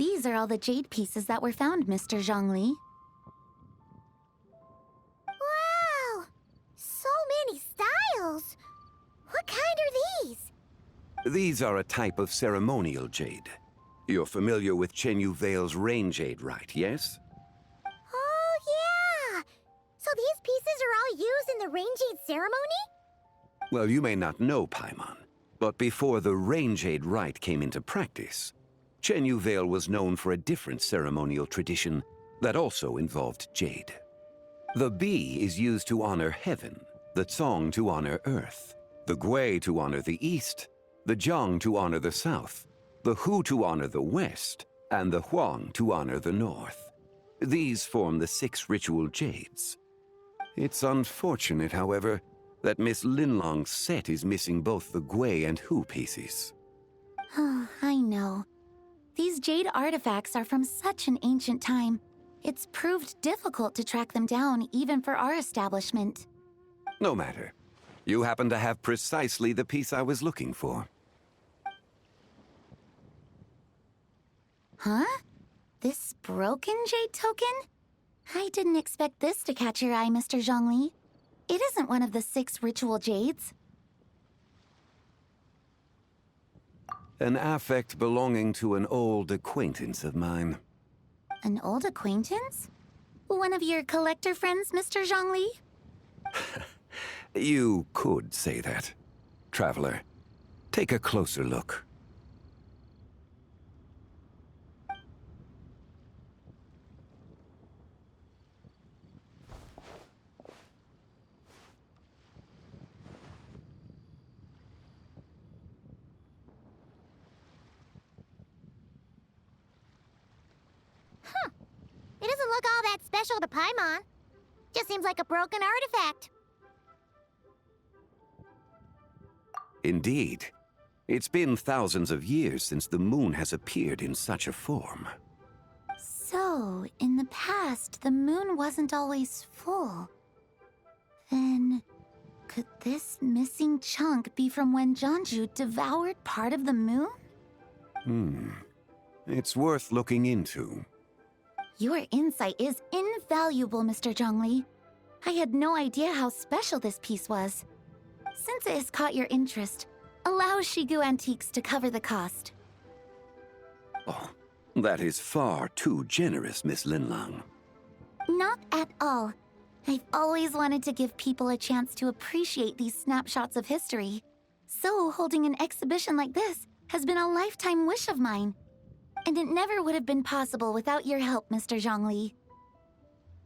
These are all the jade pieces that were found, Mr. Zhongli. Wow! So many styles! What kind are these? These are a type of ceremonial jade. You're familiar with Chenyu Vale's rain jade, right, yes? Oh, yeah! So these pieces are all used in the rain jade ceremony? Well, you may not know, Paimon, but before the rain jade rite came into practice, Chenyu Vale was known for a different ceremonial tradition that also involved jade. The bee is used to honor heaven, the Tsong to honor earth, the Gui to honor the east, the Jiang to honor the south, the Hu to honor the west, and the Huang to honor the north. These form the 6 ritual jades. It's unfortunate, however, that Miss Linlong's set is missing both the Gui and Hu pieces. Oh, I know. These jade artifacts are from such an ancient time. It's proved difficult to track them down, even for our establishment. No matter. You happen to have precisely the piece I was looking for. Huh? This broken jade token? I didn't expect this to catch your eye, Mr. Zhongli. It isn't one of the 6 ritual jades. An affect belonging to an old acquaintance of mine. An old acquaintance? One of your collector friends, Mr. Zhongli? You could say that. Traveler, take a closer look. It doesn't look all that special to Paimon. Just seems like a broken artifact. Indeed. It's been thousands of years since the moon has appeared in such a form. So, in the past, the moon wasn't always full. Then, could this missing chunk be from when Jianzhu devoured part of the moon? It's worth looking into. Your insight is invaluable, Mr. Zhongli. I had no idea how special this piece was. Since it has caught your interest, allow Shigu Antiques to cover the cost. Oh, that is far too generous, Miss Linlang. Not at all. I've always wanted to give people a chance to appreciate these snapshots of history. So holding an exhibition like this has been a lifetime wish of mine. And it never would have been possible without your help, Mr. Zhongli.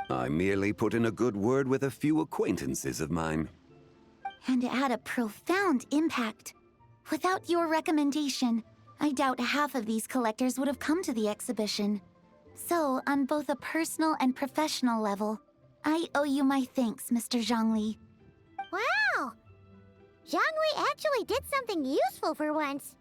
I merely put in a good word with a few acquaintances of mine. And it had a profound impact. Without your recommendation, I doubt half of these collectors would have come to the exhibition. So, on both a personal and professional level, I owe you my thanks, Mr. Zhongli. Wow! Zhongli actually did something useful for once.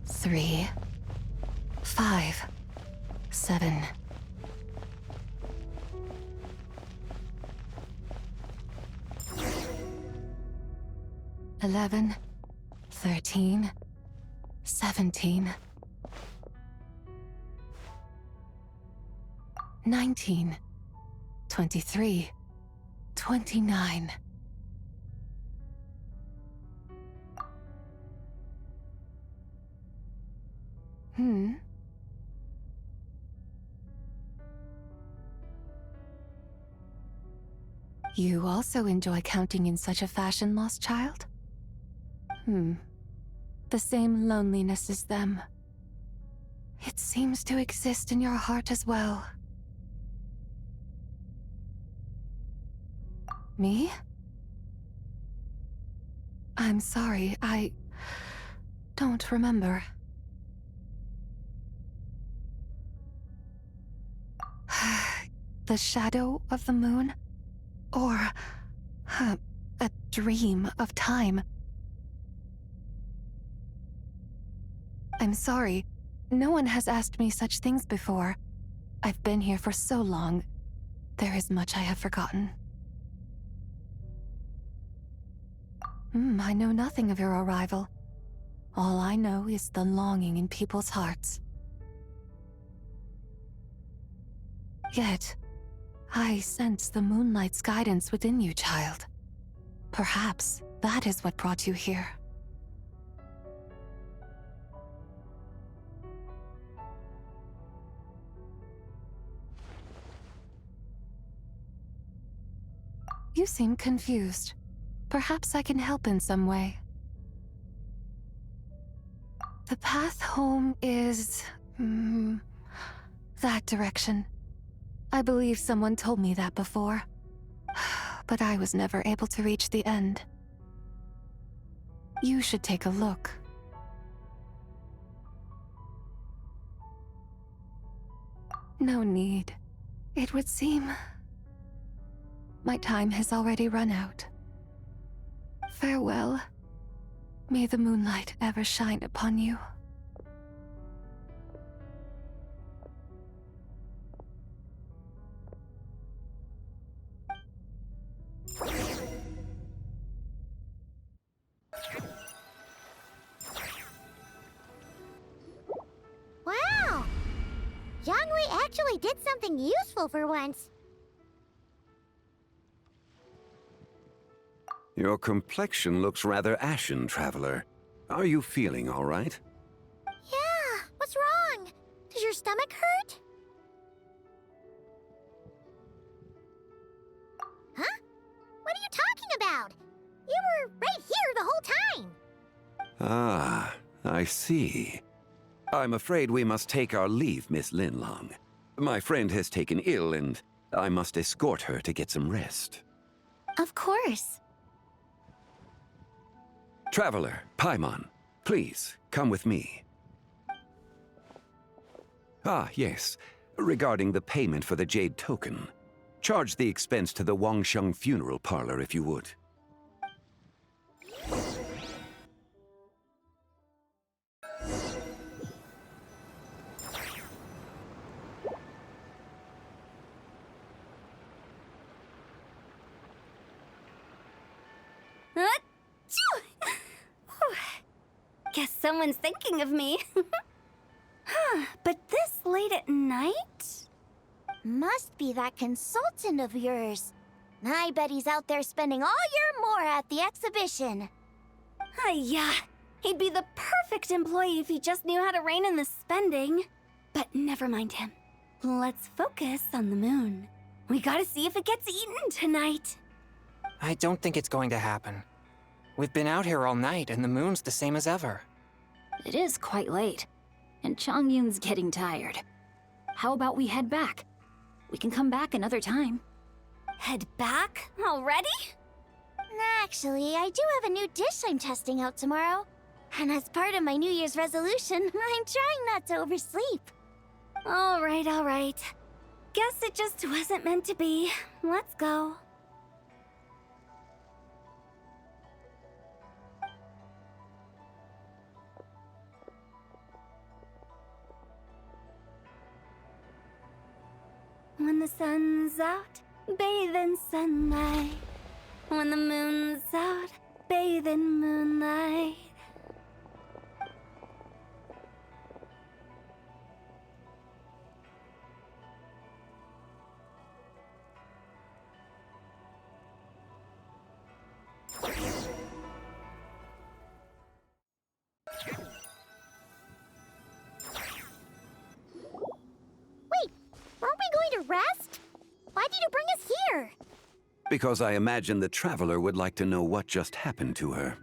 Three, 5, 7. $11, 13, 17, 19, 23, 29. You also enjoy counting in such a fashion, lost child? the same loneliness as them. It seems to exist in your heart as well. Me? I'm sorry, I don't remember. The shadow of the moon? Or a dream of time? I'm sorry. No one has asked me such things before. I've been here for so long. There is much I have forgotten. I know nothing of your arrival. All I know is the longing in people's hearts. Yet, I sense the moonlight's guidance within you, child. Perhaps that is what brought you here. You seem confused. Perhaps I can help in some way. The path home is... that direction. I believe someone told me that before. But I was never able to reach the end. You should take a look. No need. It would seem... my time has already run out. Farewell. May the moonlight ever shine upon you. Wow! Jiangwei actually did something useful for once. Your complexion looks rather ashen, Traveler. Are you feeling all right? Yeah, what's wrong? Does your stomach hurt? Huh? What are you talking about? You were right here the whole time. Ah, I see. I'm afraid we must take our leave, Miss Linlong. My friend has taken ill, and I must escort her to get some rest. Of course. Traveler, Paimon, please, come with me. Ah, yes. Regarding the payment for the Jade Token. Charge the expense to the Wangsheng Funeral Parlor if you would. Guess someone's thinking of me. But this late at night? Must be that consultant of yours. I bet he's out there spending all year more at the exhibition. Yeah, he'd be the perfect employee if he just knew how to rein in the spending. But never mind him. Let's focus on the moon. We gotta see if it gets eaten tonight. I don't think it's going to happen. We've been out here all night, and the moon's the same as ever. It is quite late, and Chongyun's getting tired. How about we head back? We can come back another time. Head back? Already? Actually, I do have a new dish I'm testing out tomorrow. And as part of my New Year's resolution, I'm trying not to oversleep. All right. Guess it just wasn't meant to be. Let's go. When the sun's out, bathe in sunlight. When the moon's out, bathe in moonlight. Weren't we going to rest? Why did you bring us here? Because I imagine the Traveler would like to know what just happened to her.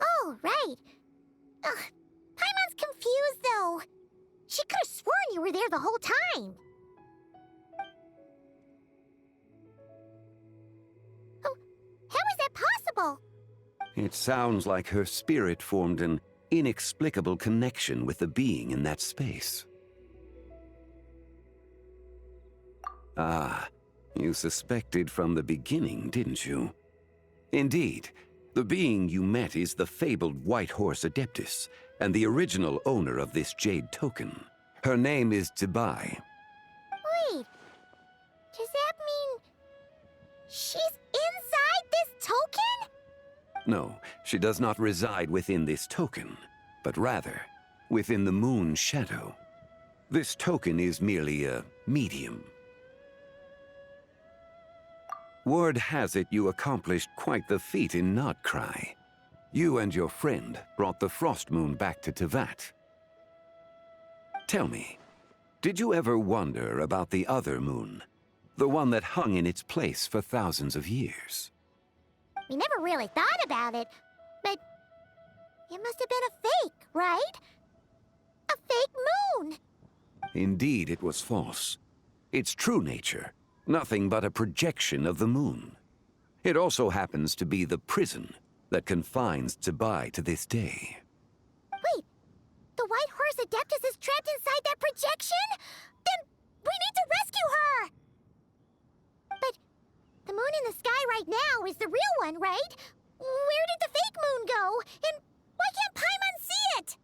Oh, right. Ugh! Paimon's confused, though. She could have sworn you were there the whole time. Oh, how is that possible? It sounds like her spirit formed an inexplicable connection with the being in that space. Ah, you suspected from the beginning, didn't you? Indeed, the being you met is the fabled White Horse Adeptus, and the original owner of this jade token. Her name is Zibai. Wait, does that mean she's inside this token? No, she does not reside within this token, but rather within the moon's shadow. This token is merely a medium. Word has it you accomplished quite the feat in Nodcry. You and your friend brought the Frost Moon back to Tevat. Tell me, did you ever wonder about the other moon? The one that hung in its place for thousands of years? We never really thought about it, but it must have been a fake, right? A fake moon! Indeed, it was false. Its true nature, nothing but a projection of the moon. It also happens to be the prison that confines Zibai to this day. Wait, the White Horse Adeptus is trapped inside that projection? Then we need to rescue her! But the moon in the sky right now is the real one, right? Where did the fake moon go? And why can't Paimon see it?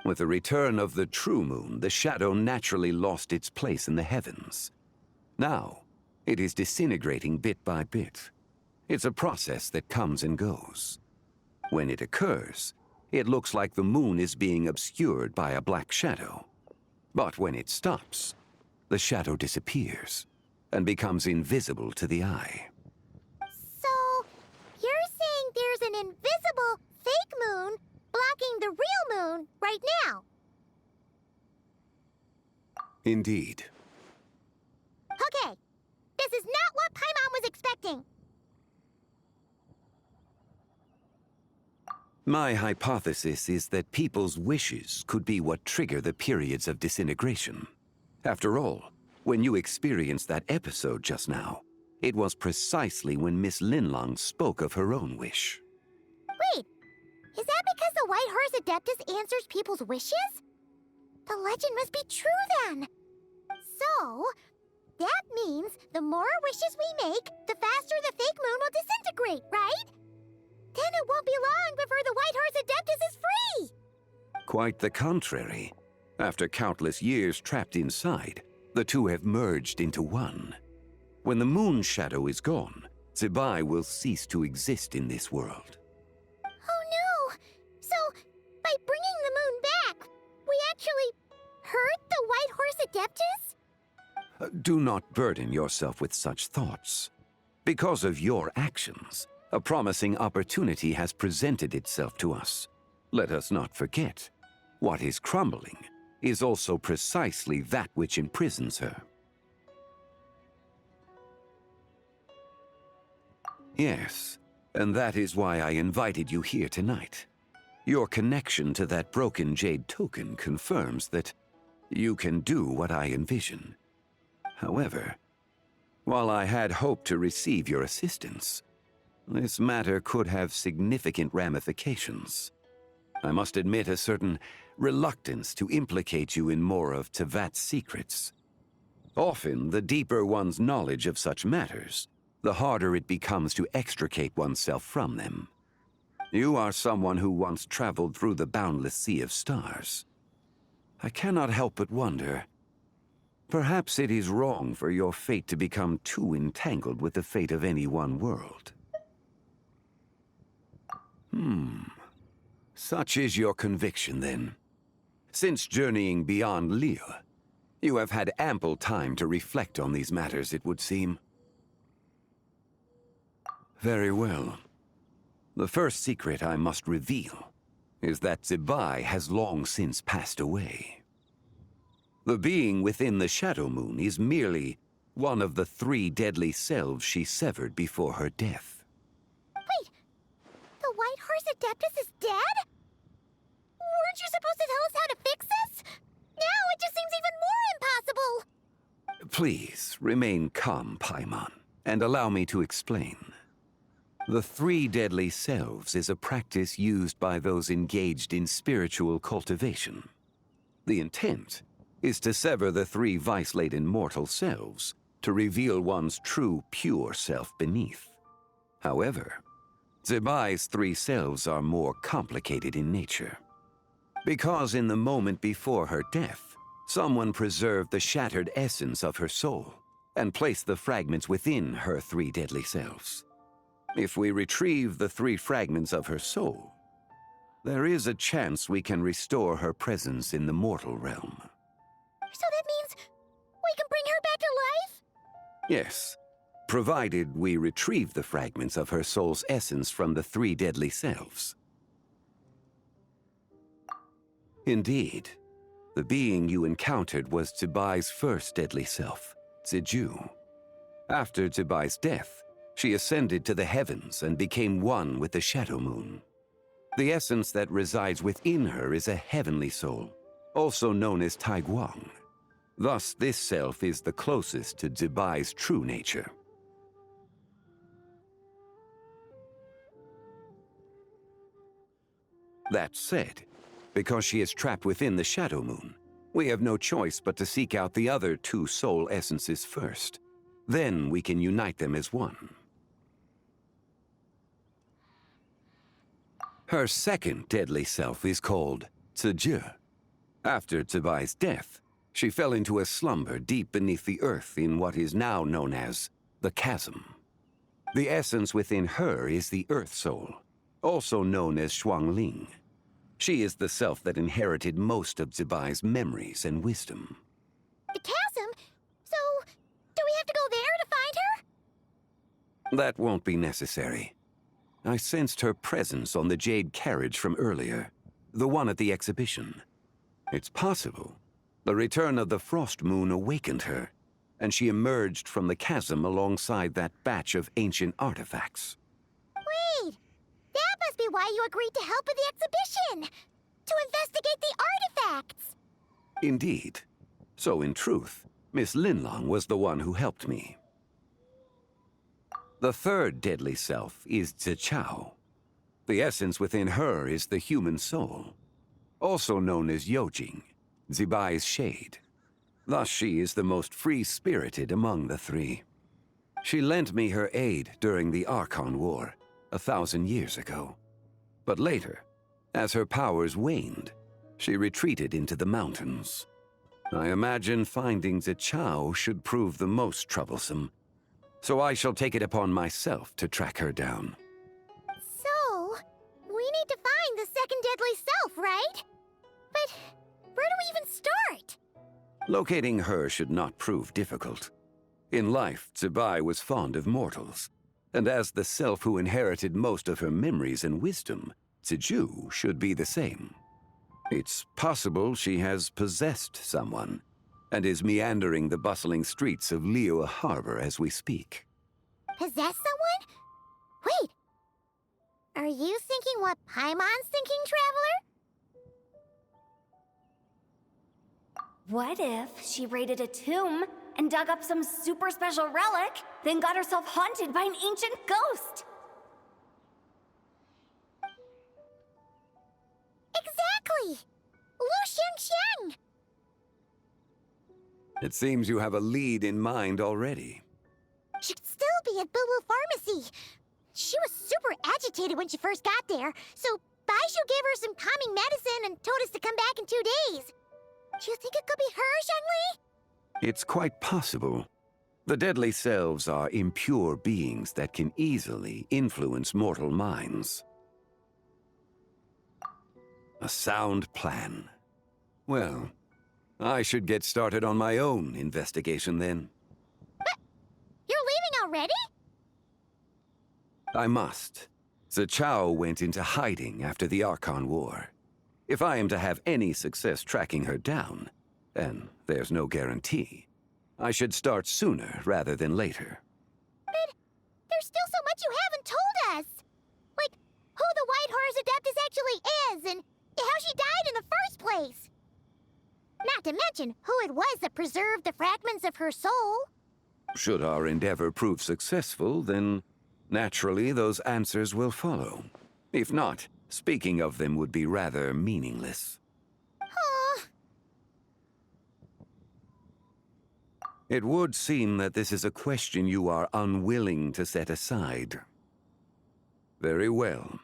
With the return of the true moon, the shadow naturally lost its place in the heavens. Now, it is disintegrating bit by bit. It's a process that comes and goes. When it occurs, it looks like the moon is being obscured by a black shadow. But when it stops, the shadow disappears and becomes invisible to the eye. So, you're saying there's an invisible fake moon blocking the real moon right now? Indeed. Okay, this is not what Paimon was expecting. My hypothesis is that people's wishes could be what trigger the periods of disintegration. After all, when you experienced that episode just now, it was precisely when Miss Linlong spoke of her own wish. Wait, is that because the White Horse Adeptus answers people's wishes? The legend must be true then. So, that means the more wishes we make, the faster the fake moon will disintegrate, right? Then it won't be long before the White Horse Adeptus is free! Quite the contrary. After countless years trapped inside, the two have merged into one. When the moon shadow is gone, Zibai will cease to exist in this world. Oh no! So, by bringing the moon back, we actually hurt the White Horse Adeptus? Do not burden yourself with such thoughts. Because of your actions, a promising opportunity has presented itself to us. Let us not forget, what is crumbling is also precisely that which imprisons her. Yes, and that is why I invited you here tonight. Your connection to that broken jade token confirms that you can do what I envision. However, while I had hoped to receive your assistance, this matter could have significant ramifications. I must admit a certain reluctance to implicate you in more of Tevat's secrets. Often, the deeper one's knowledge of such matters, the harder it becomes to extricate oneself from them. You are someone who once traveled through the boundless sea of stars. I cannot help but wonder, perhaps it is wrong for your fate to become too entangled with the fate of any one world. Such is your conviction, then. Since journeying beyond Lille, you have had ample time to reflect on these matters, it would seem. Very well. The first secret I must reveal is that Zibai has long since passed away. The being within the Shadow Moon is merely one of the 3 deadly selves she severed before her death. Wait, the White Horse Adeptus is dead? Please remain calm, Paimon, and allow me to explain. The three deadly selves is a practice used by those engaged in spiritual cultivation. The intent is to sever the three vice-laden mortal selves to reveal one's true, pure self beneath. However, Zibai's three selves are more complicated in nature. Because in the moment before her death, someone preserved the shattered essence of her soul and placed the fragments within her three deadly selves. If we retrieve the three fragments of her soul, there is a chance we can restore her presence in the mortal realm. So that means we can bring her back to life? Yes, provided we retrieve the fragments of her soul's essence from the three deadly selves. Indeed, the being you encountered was Zibai's first deadly self, Ziju. After Zibai's death, she ascended to the heavens and became one with the Shadow Moon. The essence that resides within her is a heavenly soul, also known as Taiguang. Thus, this self is the closest to Zibai's true nature. That said, because she is trapped within the Shadow Moon, we have no choice but to seek out the other two soul essences first. Then we can unite them as one. Her second deadly self is called Ziju. After Zibai's death, she fell into a slumber deep beneath the earth in what is now known as the Chasm. The essence within her is the Earth Soul, also known as Xuangling. She is the self that inherited most of Zibai's memories and wisdom. The chasm? So, do we have to go there to find her? That won't be necessary. I sensed her presence on the jade carriage from earlier, the one at the exhibition. It's possible the return of the Frost Moon awakened her, and she emerged from the chasm alongside that batch of ancient artifacts. Wait! That must be why you agreed to help with the exhibition! To investigate the artifacts! Indeed. So in truth, Miss Linlong was the one who helped me. The third deadly self is Zichao. The essence within her is the human soul, also known as Yojing, Zibai's shade. Thus she is the most free-spirited among the three. She lent me her aid during the Archon War 1,000 years ago. But later, as her powers waned, she retreated into the mountains. I imagine finding Zichao should prove the most troublesome, so I shall take it upon myself to track her down. So, we need to find the second deadly self, right? But where do we even start? Locating her should not prove difficult. In life, Zibai was fond of mortals, and as the self who inherited most of her memories and wisdom, Ziju should be the same. It's possible she has possessed someone, and is meandering the bustling streets of Liyue Harbor as we speak. Possess someone? Wait! Are you thinking what Paimon's thinking, Traveler? What if she raided a tomb and dug up some super special relic, then got herself haunted by an ancient ghost? Exactly! Lu Xiangxiang! It seems you have a lead in mind already. She'd still be at Boo Boo Pharmacy. She was super agitated when she first got there, so Baishu gave her some calming medicine and told us to come back in 2 days. Do you think it could be her, Zhengli? It's quite possible. The deadly selves are impure beings that can easily influence mortal minds. A sound plan. Well, I should get started on my own investigation then. But you're leaving already? I must. Zichao went into hiding after the Archon War. If I am to have any success tracking her down, and there's no guarantee, I should start sooner rather than later. But there's still so much you haven't told us. Like, who the White Horse Adeptus actually is, and how she died in the first place. Not to mention who it was that preserved the fragments of her soul. Should our endeavor prove successful, then naturally those answers will follow. If not, speaking of them would be rather meaningless. Huh. It would seem that this is a question you are unwilling to set aside. Very well.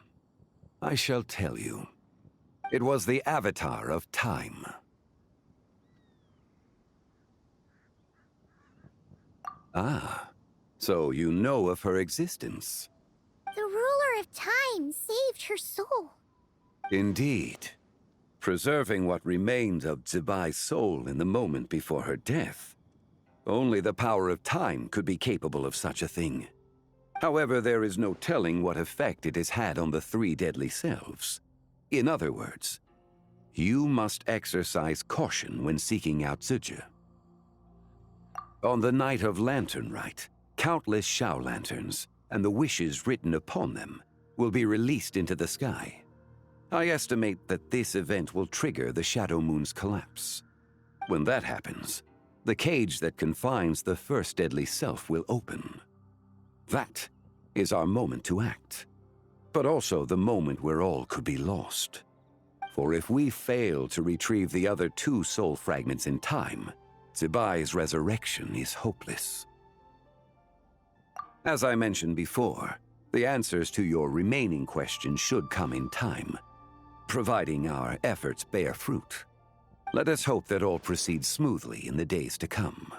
I shall tell you. It was the Avatar of Time. Ah, so you know of her existence. The ruler of time saved her soul. Indeed. Preserving what remained of Zibai's soul in the moment before her death. Only the power of time could be capable of such a thing. However, there is no telling what effect it has had on the three deadly selves. In other words, you must exercise caution when seeking out Zhuge. On the night of Lantern Rite, countless Shao lanterns, and the wishes written upon them, will be released into the sky. I estimate that this event will trigger the Shadow Moon's collapse. When that happens, the cage that confines the first deadly self will open. That is our moment to act, but also the moment where all could be lost. For if we fail to retrieve the other two soul fragments in time, Zibai's resurrection is hopeless. As I mentioned before, the answers to your remaining questions should come in time, providing our efforts bear fruit. Let us hope that all proceeds smoothly in the days to come.